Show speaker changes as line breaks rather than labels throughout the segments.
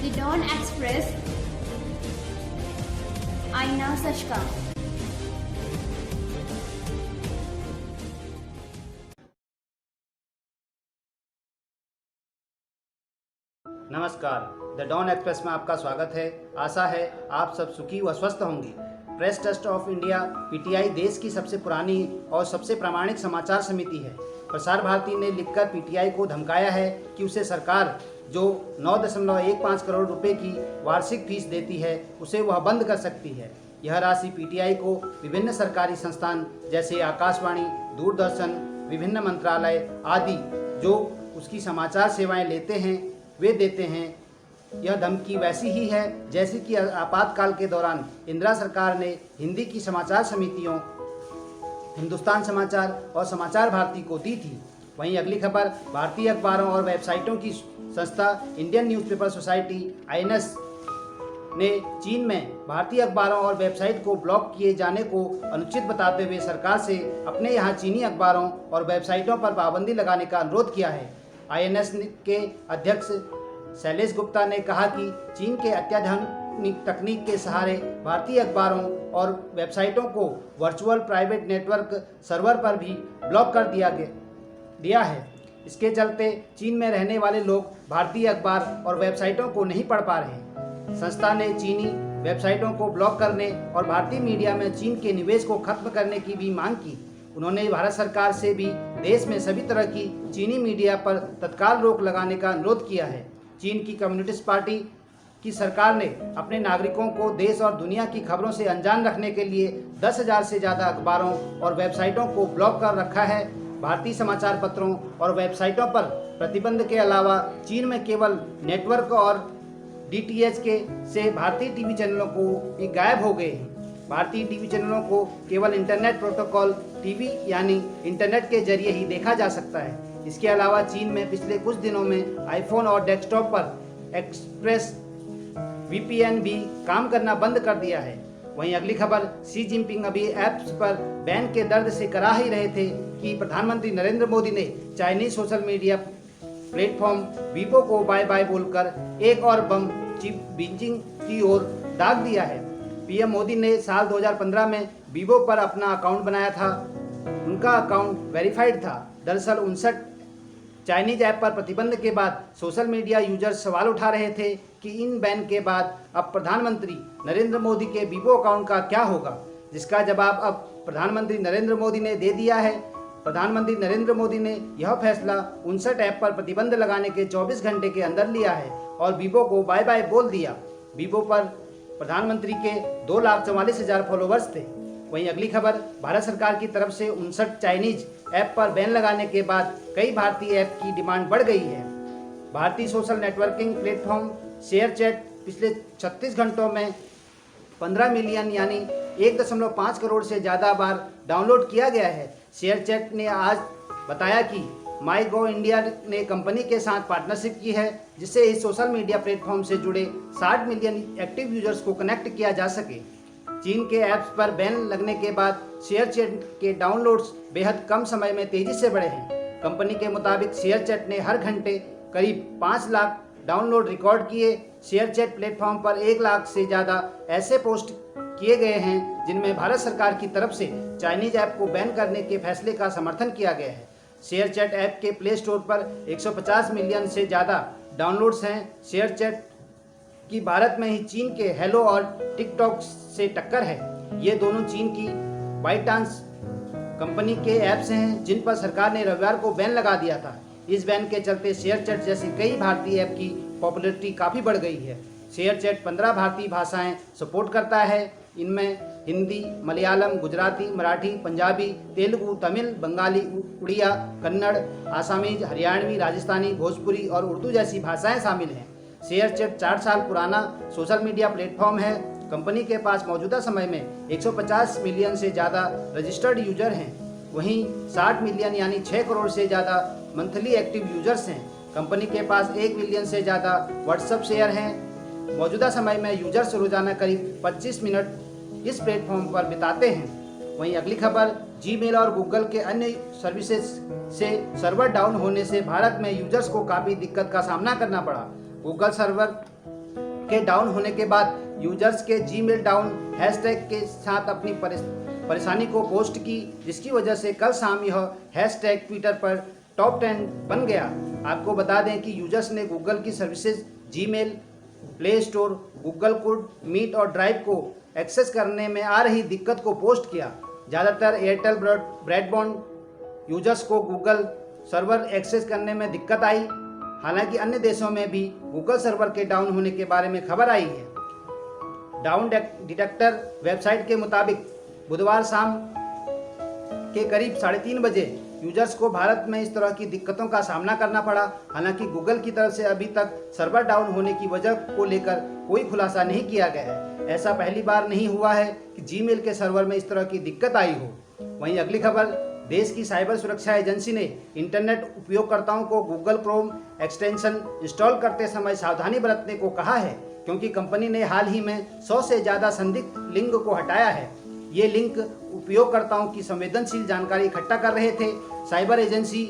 The Dawn Express, आईना सच का।
नमस्कार, द डॉन एक्सप्रेस में आपका स्वागत है। आशा है आप सब सुखी व स्वस्थ होंगे। Press trust of India PTI देश की सबसे पुरानी और सबसे प्रामाणिक समाचार समिति है। प्रसार भारती ने लिखकर पीटीआई को धमकाया है कि उसे सरकार जो 9.15 करोड़ रुपए की वार्षिक फीस देती है उसे वह बंद कर सकती है। यह राशि पीटीआई को विभिन्न सरकारी संस्थान जैसे आकाशवाणी, दूरदर्शन, विभिन्न मंत्रालय आदि जो उसकी समाचार सेवाएं लेते हैं वे देते हैं। यह धमकी वैसी ही है जैसी कि आपातकाल के दौरान इंदिरा सरकार ने हिंदी की समाचार समितियों हिंदुस्तान समाचार और समाचार भारती को दी थी। वहीं अगली खबर, भारतीय अखबारों और वेबसाइटों की संस्था इंडियन न्यूज़पेपर सोसाइटी (INS) ने चीन में भारतीय अखबारों और वेबसाइट को ब्लॉक किए जाने को अनुचित बताते हुए सरकार से अपने यहाँ चीनी अखबारों और वेबसाइटों पर पाबंदी लगाने का अनुरोध किया है। INS के अध्यक्ष शैलेश गुप्ता ने कहा कि चीन के अत्याधुनिक तकनीक के सहारे भारतीय अखबारों और वेबसाइटों को वर्चुअल प्राइवेट नेटवर्क सर्वर पर भी ब्लॉक कर दिया है। इसके चलते चीन में रहने वाले लोग भारतीय अखबार और वेबसाइटों को नहीं पढ़ पा रहे। संस्था ने चीनी वेबसाइटों को ब्लॉक करने और भारतीय मीडिया में चीन के निवेश को खत्म करने की भी मांग की। उन्होंने भारत सरकार से भी देश में सभी तरह की चीनी मीडिया पर तत्काल रोक लगाने का अनुरोध किया है। चीन की कम्युनिस्ट पार्टी की सरकार ने अपने नागरिकों को देश और दुनिया की खबरों से अनजान रखने के लिए 10,000 से ज़्यादा अखबारों और वेबसाइटों को ब्लॉक कर रखा है। भारतीय समाचार पत्रों और वेबसाइटों पर प्रतिबंध के अलावा चीन में केवल नेटवर्क और DTH से भारतीय टीवी चैनलों को भी गायब हो गए हैं। भारतीय टीवी चैनलों को केवल इंटरनेट प्रोटोकॉल टीवी यानी इंटरनेट के जरिए ही देखा जा सकता है। इसके अलावा चीन में पिछले कुछ दिनों में आईफोन और डेस्कटॉप पर एक्सप्रेस VPN भी काम करना बंद कर दिया है। वहीं अगली खबर, शी जिनपिंग अभी ऐप्स पर बैन के दर्द से करा ही रहे थे कि प्रधानमंत्री नरेंद्र मोदी ने Chinese social media platform Weibo को बाय बाय बोलकर एक और बम बीजिंग की ओर दाग दिया है। PM मोदी ने साल 2015 में वीबो पर अपना अकाउंट बनाया था। उनका अकाउंट वेरीफाइड था। दरअसल 59 चाइनीज ऐप पर प्रतिबंध के बाद सोशल मीडिया यूजर्स सवाल उठा रहे थे कि इन बैन के बाद अब प्रधानमंत्री नरेंद्र मोदी के वीबो अकाउंट का क्या होगा, जिसका जवाब अब प्रधानमंत्री नरेंद्र मोदी ने दे दिया है। प्रधानमंत्री नरेंद्र मोदी ने यह फैसला 59 ऐप पर प्रतिबंध लगाने के 24 घंटे के अंदर लिया है और वीबो को बाय बाय बोल दिया। वीबो पर प्रधानमंत्री के 2,44,000 फॉलोवर्स थे। वहीं अगली खबर, भारत सरकार की तरफ से 59 चाइनीज ऐप पर बैन लगाने के बाद कई भारतीय ऐप की डिमांड बढ़ गई है। भारतीय सोशल नेटवर्किंग प्लेटफॉर्म शेयरचैट पिछले 36 घंटों में 15 मिलियन यानी 1.5 करोड़ से ज़्यादा बार डाउनलोड किया गया है। शेयरचैट ने आज बताया कि माईगो इंडिया ने कंपनी के साथ पार्टनरशिप की है जिससे इस सोशल मीडिया प्लेटफॉर्म से जुड़े 60 मिलियन एक्टिव यूजर्स को कनेक्ट किया जा सके। चीन के ऐप्स पर बैन लगने के बाद शेयरचैट के डाउनलोड्स बेहद कम समय में तेजी से बढ़े हैं। कंपनी के मुताबिक शेयरचैट ने हर घंटे करीब 5 लाख डाउनलोड रिकॉर्ड किए। शेयरचैट प्लेटफॉर्म पर 1 लाख से ज़्यादा ऐसे पोस्ट किए गए हैं जिनमें भारत सरकार की तरफ से चाइनीज ऐप को बैन करने के फैसले का समर्थन किया गया है। शेयरचैट ऐप के प्ले स्टोर पर 150 मिलियन से ज़्यादा डाउनलोड्स हैं। शेयरचैट की भारत में ही चीन के हेलो और टिकटॉक से टक्कर है। ये दोनों चीन की बाइटांस कंपनी के ऐप्स हैं जिन पर सरकार ने रविवार को बैन लगा दिया था। इस बैन के चलते शेयरचैट जैसी कई भारतीय ऐप की पॉपुलैरिटी काफ़ी बढ़ गई है। शेयरचैट 15 भारतीय भाषाएं सपोर्ट करता है। इनमें हिंदी, मलयालम, गुजराती, मराठी, पंजाबी, तेलुगु, तमिल, बंगाली, उड़िया, कन्नड़, आसामीज, हरियाणवी, राजस्थानी, भोजपुरी और उर्दू जैसी भाषाएं शामिल हैं। शेयरचैट 4 साल पुराना सोशल मीडिया प्लेटफॉर्म है। कंपनी के पास मौजूदा समय में 150 मिलियन से ज़्यादा रजिस्टर्ड यूजर हैं। वहीं 60 मिलियन यानी 6 करोड़ से ज़्यादा मंथली एक्टिव यूजर्स हैं। कंपनी के पास 1 मिलियन से ज़्यादा व्हाट्सएप शेयर हैं। मौजूदा समय में यूजर्स रोजाना करीब 25 मिनट इस प्लेटफॉर्म पर बिताते हैं। वहीं अगली खबर, जीमेल और गूगल के अन्य सर्विसेज से सर्वर डाउन होने से भारत में यूजर्स को काफ़ी दिक्कत का सामना करना पड़ा। गूगल सर्वर के डाउन होने के बाद यूजर्स के जीमेल डाउन हैशटैग के साथ अपनी परेशानी को पोस्ट की, जिसकी वजह से कल शाम यह हैशटैग ट्विटर पर टॉप 10 बन गया। आपको बता दें कि यूजर्स ने गूगल की services Gmail, Play Store, Google Cloud, Meet और ड्राइव को एक्सेस करने में आ रही दिक्कत को पोस्ट किया। ज़्यादातर एयरटेल ब्रॉडबैंड यूजर्स को गूगल सर्वर एक्सेस करने में दिक्कत आई। हालांकि अन्य देशों में भी गूगल सर्वर के डाउन होने के बारे में खबर आई है। डाउन डिटेक्टर वेबसाइट के मुताबिक बुधवार शाम के करीब 3:30 बजे यूजर्स को भारत में इस तरह की दिक्कतों का सामना करना पड़ा। हालांकि गूगल की तरफ से अभी तक सर्वर डाउन होने की वजह को लेकर कोई खुलासा नहीं किया गया है। ऐसा पहली बार नहीं हुआ है कि जीमेल के सर्वर में इस तरह की दिक्कत आई हो। वहीं अगली खबर, देश की साइबर सुरक्षा एजेंसी ने इंटरनेट उपयोगकर्ताओं को गूगल क्रोम एक्सटेंशन इंस्टॉल करते समय सावधानी बरतने को कहा है, क्योंकि कंपनी ने हाल ही में 100 से ज़्यादा संदिग्ध लिंक को हटाया है। ये लिंक उपयोगकर्ताओं की संवेदनशील जानकारी इकट्ठा कर रहे थे। Cyber agency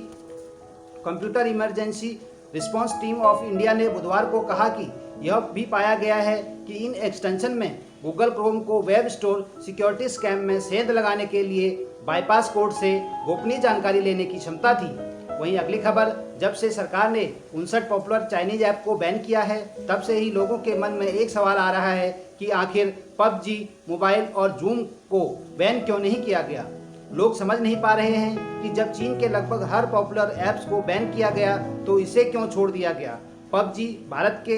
computer emergency response team of India ने बुधवार को कहा कि यह भी पाया गया है कि इन एक्सटेंशन में गूगल क्रोम को वेब स्टोर सिक्योरिटी स्कैम में सेंध लगाने के लिए बाईपास कोड से गोपनीय जानकारी लेने की क्षमता थी। वहीं अगली खबर, जब से सरकार ने 59 पॉपुलर चाइनीज ऐप को बैन किया है, तब से ही लोगों के मन में एक सवाल आ रहा है कि आखिर पबजी मोबाइल और जूम को बैन क्यों नहीं किया गया। लोग समझ नहीं पा रहे हैं कि जब चीन के लगभग हर पॉपुलर ऐप्स को बैन किया गया तो इसे क्यों छोड़ दिया गया। पबजी भारत के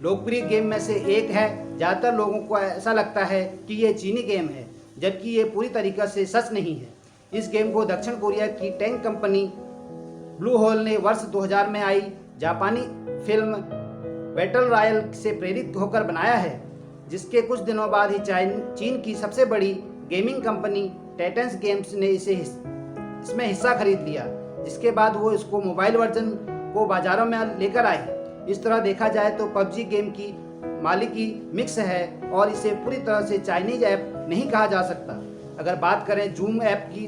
लोकप्रिय गेम में से एक है। ज़्यादातर लोगों को ऐसा लगता है कि ये चीनी गेम है, जबकि ये पूरी तरीके से सच नहीं है। इस गेम को दक्षिण कोरिया की टेक कंपनी ब्लू होल ने वर्ष 2000 में आई जापानी फिल्म बैटल रॉयल से प्रेरित होकर बनाया है, जिसके कुछ दिनों बाद ही चीन की सबसे बड़ी गेमिंग कंपनी टेटेंस गेम्स ने इसमें हिस्सा खरीद लिया, जिसके बाद वो इसको मोबाइल वर्जन को बाजारों में लेकर आई। इस तरह देखा जाए तो पबजी गेम की मालिकी मिक्स है और इसे पूरी तरह से चाइनीज ऐप नहीं कहा जा सकता। अगर बात करें जूम ऐप की,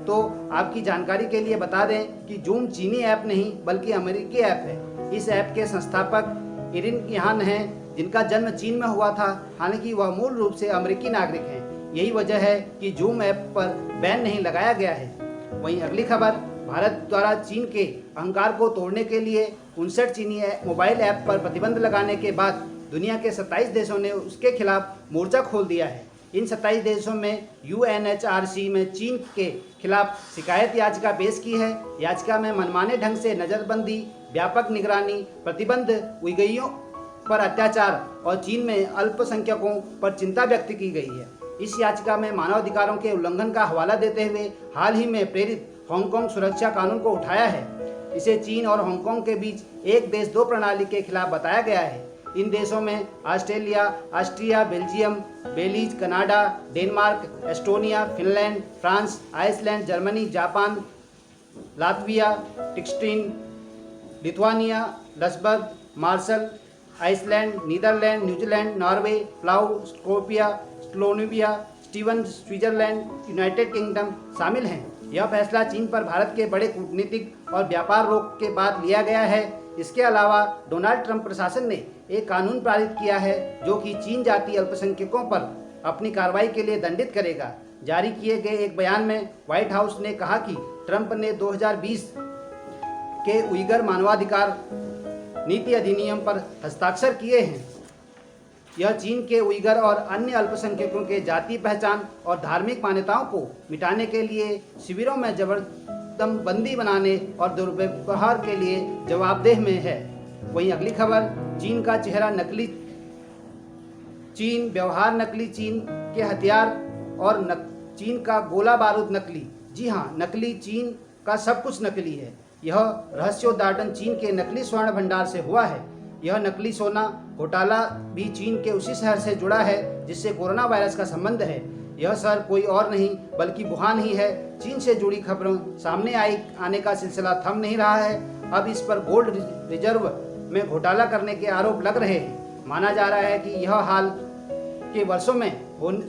तो आपकी जानकारी के लिए बता दें कि जूम चीनी ऐप नहीं बल्कि अमेरिकी ऐप है। इस ऐप के संस्थापक इरिन यहान हैं, जिनका जन्म चीन में हुआ था। हालांकि वह मूल रूप से अमेरिकी नागरिक हैं। यही वजह है कि जूम ऐप पर बैन नहीं लगाया गया है। वहीं अगली खबर, भारत द्वारा चीन के अहंकार को तोड़ने के लिए 59 चीनी मोबाइल ऐप पर प्रतिबंध लगाने के बाद दुनिया के 27 देशों ने उसके खिलाफ मोर्चा खोल दिया है। इन 27 देशों में UNHRC में चीन के खिलाफ शिकायत याचिका पेश की है। याचिका में मनमाने ढंग से नज़रबंदी, व्यापक निगरानी, प्रतिबंध, उइगुरों पर अत्याचार और चीन में अल्पसंख्यकों पर चिंता व्यक्त की गई है। इस याचिका में मानवाधिकारों के उल्लंघन का हवाला देते हुए हाल ही में प्रेरित हांगकांग सुरक्षा कानून को उठाया है। इसे चीन और हांगकांग के बीच एक देश दो प्रणाली के खिलाफ बताया गया है। इन देशों में Australia, Austria, Belgium, Belize, Canada, Denmark, Estonia, Finland, France, Iceland, Germany, Japan, Latvia, Liechtenstein, Lithuania, Luxembourg, Marshall islands, Netherland, New Zealand, Norway, Palau, स्कोपिया, स्लोवेनिया, स्विट्जरलैंड, यूनाइटेड किंगडम शामिल हैं। यह फैसला चीन पर भारत के बड़े कूटनीतिक और व्यापार रोक के बाद लिया गया है। इसके अलावा डोनाल्ड ट्रंप प्रशासन ने एक कानून पारित किया है जो कि चीन जातीय अल्पसंख्यकों पर अपनी कार्रवाई के लिए दंडित करेगा। जारी किए गए एक बयान में व्हाइट हाउस ने कहा कि ट्रंप ने 2020 के उइगर मानवाधिकार नीति अधिनियम पर हस्ताक्षर किए हैं। यह चीन के उइगर और अन्य अल्पसंख्यकों के जातीय पहचान और धार्मिक मान्यताओं को मिटाने के लिए शिविरों में जबरदस्ती बनाने और दुर्व्यवहार के लिए जवाबदेह में है। वहीं अगली खबर, चीन का चेहरा नकली, चीन व्यवहार नकली, चीन के हथियार और चीन का गोला बारूद नकली। जी हाँ, नकली, चीन का सब कुछ नकली है। यह रहस्योद्घाटन चीन के नकली स्वर्ण भंडार से हुआ है। यह नकली सोना घोटाला भी चीन के उसी शहर से जुड़ा है जिससे कोरोना वायरस का संबंध है। यह शहर कोई और नहीं बल्कि वुहान ही है। चीन से जुड़ी खबरों सामने आने का सिलसिला थम नहीं रहा है। अब इस पर गोल्ड रिजर्व में घोटाला करने के आरोप लग रहे हैं। माना जा रहा है कि यह हाल के वर्षों में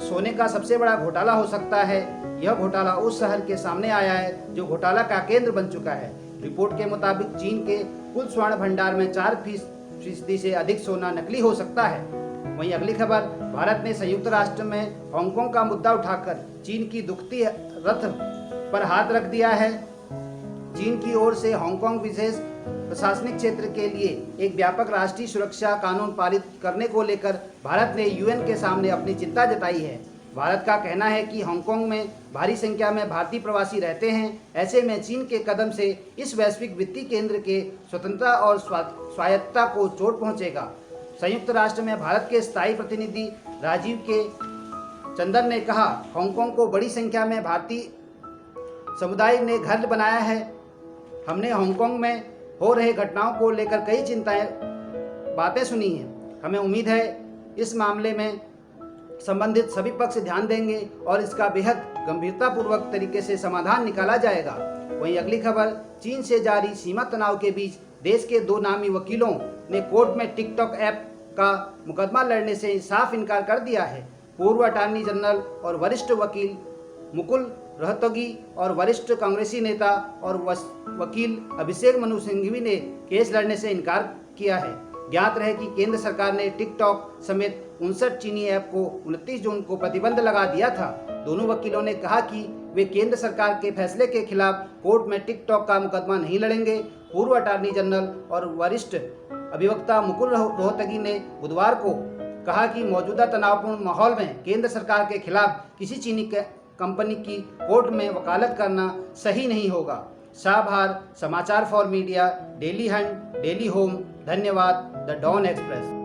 सोने का सबसे बड़ा घोटाला हो सकता है। यह घोटाला उस शहर के सामने आया है जो घोटाला का केंद्र बन चुका है। रिपोर्ट के मुताबिक चीन के कुल स्वर्ण भंडार में 50% से अधिक सोना नकली हो सकता है। वहीं अगली खबर, भारत ने संयुक्त राष्ट्र में हांगकांग का मुद्दा उठाकर चीन की दुखती रथ पर हाथ रख दिया है। चीन की ओर से हांगकांग विशेष प्रशासनिक क्षेत्र के लिए एक व्यापक राष्ट्रीय सुरक्षा कानून पारित करने को लेकर भारत ने यूएन के सामने अपनी चिंता जताई है। भारत का कहना है कि हांगकांग में भारी संख्या में भारतीय प्रवासी रहते हैं। ऐसे में चीन के कदम से इस वैश्विक वित्तीय केंद्र के स्वतंत्रता और स्वायत्तता को चोट पहुंचेगा। संयुक्त राष्ट्र में भारत के स्थायी प्रतिनिधि राजीव के चंदन ने कहा, हांगकांग को बड़ी संख्या में भारतीय समुदाय ने घर बनाया है। हमने हांगकांग में हो रहे घटनाओं को लेकर कई बातें सुनी हैं। हमें उम्मीद है इस मामले में संबंधित सभी पक्ष ध्यान देंगे और इसका बेहद गंभीरतापूर्वक तरीके से समाधान निकाला जाएगा। वहीं अगली खबर, चीन से जारी सीमा तनाव के बीच देश के 2 नामी वकीलों ने कोर्ट में टिकटॉक ऐप का मुकदमा लड़ने से साफ इनकार कर दिया है। पूर्व अटॉर्नी जनरल और वरिष्ठ वकील मुकुल रोहतगी और वरिष्ठ कांग्रेसी नेता और वकील अभिषेक मनु सिंघवी ने केस लड़ने से इनकार किया है। ज्ञात रहे कि केंद्र सरकार ने टिकटॉक समेत 59 चीनी ऐप को 29 जून को प्रतिबंध लगा दिया था। दोनों वकीलों ने कहा कि वे केंद्र सरकार के फैसले के खिलाफ कोर्ट में टिकटॉक का मुकदमा नहीं लड़ेंगे। पूर्व अटॉर्नी जनरल और वरिष्ठ अधिवक्ता मुकुल रोहतगी ने बुधवार को कहा कि मौजूदा तनावपूर्ण माहौल में केंद्र सरकार के खिलाफ किसी चीनी कंपनी की कोर्ट में वकालत करना सही नहीं होगा। शाहबार, समाचार for media, Daily Hunt, Daily Home. धन्यवाद। The Dawn express.